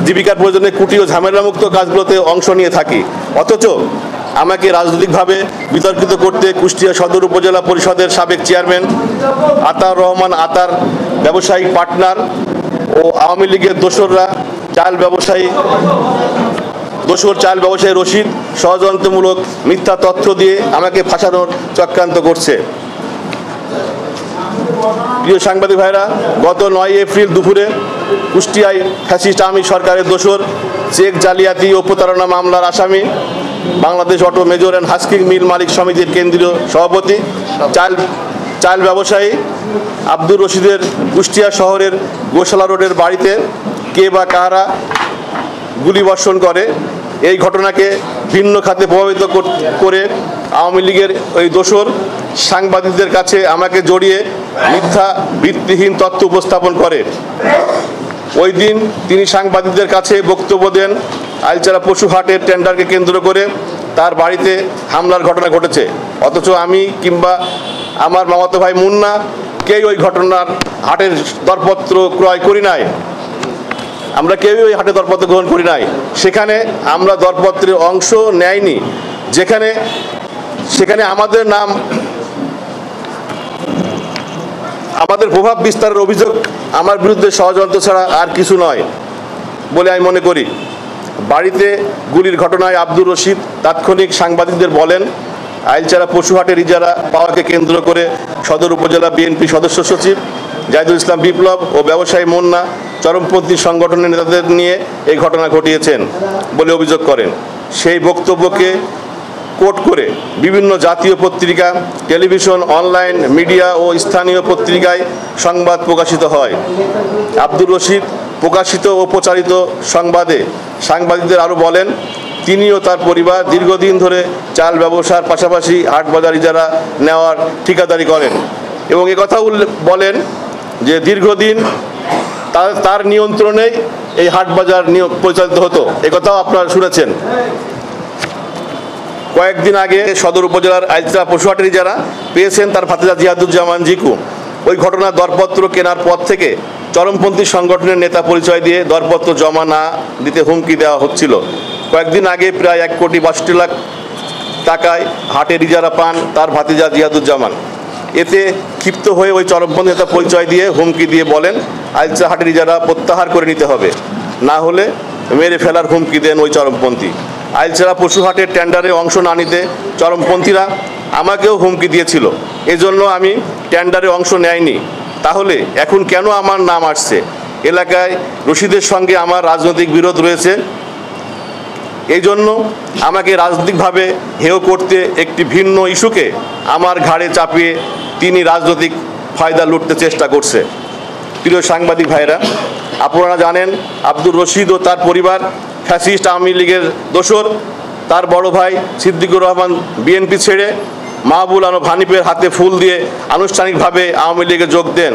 জীবিকার প্রয়োজনে কুটি ও ঝামেলামুক্ত কাজগুলোতে অংশ নিয়ে থাকি, অথচ আমাকে রাজনৈতিকভাবে বিতর্কিত করতে কুষ্টিয়া সদর উপজেলা পরিষদের সাবেক চেয়ারম্যান আতাউর রহমান আতার ব্যবসায়িক পার্টনার ও আওয়ামী লীগের চাল ব্যবসায়ী রশিদ ষড়যন্ত্রমূলক মিথ্যা তথ্য দিয়ে আমাকে ফাঁসানোর চক্রান্ত করছে। প্রিয় সাংবাদিক ভাইরা, গত 9 এপ্রিল দুপুরে কুষ্টিয়ায় ফ্যাসিস্ট আওয়ামী সরকারের দোসর চেক জালিয়াতি ও প্রতারণা মামলার আসামি Bangladesh auto major and husking mill মালিক সমিতির কেন্দ্রীয় সভাপতি চাল ব্যবসায়ী আব্দুর রশিদের কুষ্টিয়া শহরের গোশালা রোডের বাড়িতে কে বা কারা গুলিবর্ষণ করে। এই ঘটনাকে ভিন্ন খাতে প্রভাবিত করে আওয়ামী লীগের ওই দোসর সাংবাদিকদের কাছে আমাকে জড়িয়ে মিথ্যা ভিত্তিহীন তথ্য উপস্থাপন করে। ওই দিন তিনি সাংবাদিকদের কাছে বক্তব্য দেন আইলচারা পশু হাটের টেন্ডারকে কেন্দ্র করে তার বাড়িতে হামলার ঘটনা ঘটেছে, অথচ আমি কিংবা আমার মামাতো ভাই মুন্না কেউ ওই ঘটনার হাটের দরপত্র ক্রয় করি নাই। আমরা কেউই ওই হাটে দরপত্র গ্রহণ করি নাই। সেখানে আমরা দরপত্রের অংশ নেয়নি, সেখানে আমাদের নাম, আমাদের প্রভাব বিস্তারের অভিযোগ আমার বিরুদ্ধে ষড়যন্ত্র ছাড়া আর কিছু নয় বলে আমি মনে করি। বাড়িতে গুলির ঘটনায় আব্দুর রশিদ তাৎক্ষণিক সাংবাদিকদের বলেন, আইলচারা পশুহাটের ইজারা পাওয়াকে কেন্দ্র করে সদর উপজেলা বিএনপি সদস্য সচিব জাহিদুল ইসলাম বিপ্লব ও ব্যবসায়ী মুন্না চরমপন্থী সংগঠনের নেতাদের নিয়ে এই ঘটনা ঘটিয়েছেন বলে অভিযোগ করেন। সেই বক্তব্যকে কোট করে বিভিন্ন জাতীয় পত্রিকা, টেলিভিশন, অনলাইন মিডিয়া ও স্থানীয় পত্রিকায় সংবাদ প্রকাশিত হয়। আব্দুর রশিদ প্রকাশিত ও প্রচারিত সংবাদে সাংবাদিকদের আরও বলেন, তিনি ও তার পরিবার দীর্ঘদিন ধরে চাল ব্যবসার পাশাপাশি হাট বাজার ইজারা নেওয়ার ঠিকাদারি করেন এবং একথাও বলেন যে দীর্ঘদিন তার নিয়ন্ত্রণেই এই হাট বাজার পরিচালিত হতো। একথাও আপনারা শুনেছেন। কয়েকদিন আগে সদর উপজেলার আইলচারা পশুহাটের ইজারা পেয়েছেন তার ভাতিজা জিয়াদুজ্জামান জিকু। ওই ঘটনার দরপত্র কেনার পর থেকে চরমপন্থী সংগঠনের নেতা পরিচয় দিয়ে দরপত্র জমা না দিতে হুমকি দেওয়া হচ্ছিল। কয়েকদিন আগে প্রায় 1,62 লাখ টাকায় হাটের ইজারা পান তার ভাতিজা জিয়াদুজ্জামান। এতে ক্ষিপ্ত হয়ে ওই চরমপন্থী নেতা পরিচয় দিয়ে হুমকি দিয়ে বলেন, আইলচারা হাটের ইজারা প্রত্যাহার করে নিতে হবে, না হলে মেরে ফেলার হুমকি দেন ওই চরমপন্থী। আইলচারা পশুহাটের টেন্ডারে অংশ না নিতে চরমপন্থীরা আমাকেও হুমকি দিয়েছিল, এজন্য আমি টেন্ডারে অংশ নেয়নি। তাহলে এখন কেন আমার নাম আসছে? এলাকায় রশিদের সঙ্গে আমার রাজনৈতিক বিরোধ রয়েছে, এই জন্য আমাকে রাজনৈতিকভাবে হেয় করতে একটি ভিন্ন ইস্যুকে আমার ঘাড়ে চাপিয়ে তিনি রাজনৈতিক ফায়দা লুটতে চেষ্টা করছে। প্রিয় সাংবাদিক ভাইরা, আপনারা জানেন আব্দুর রশিদ ও তার পরিবার ফ্যাসিস্ট আওয়ামী লীগের দোসর। তার বড় ভাই সিদ্দিকুর রহমান বিএনপি ছেড়ে মাহবুল আলম হানিফের হাতে ফুল দিয়ে আনুষ্ঠানিকভাবে আওয়ামী লীগে যোগ দেন।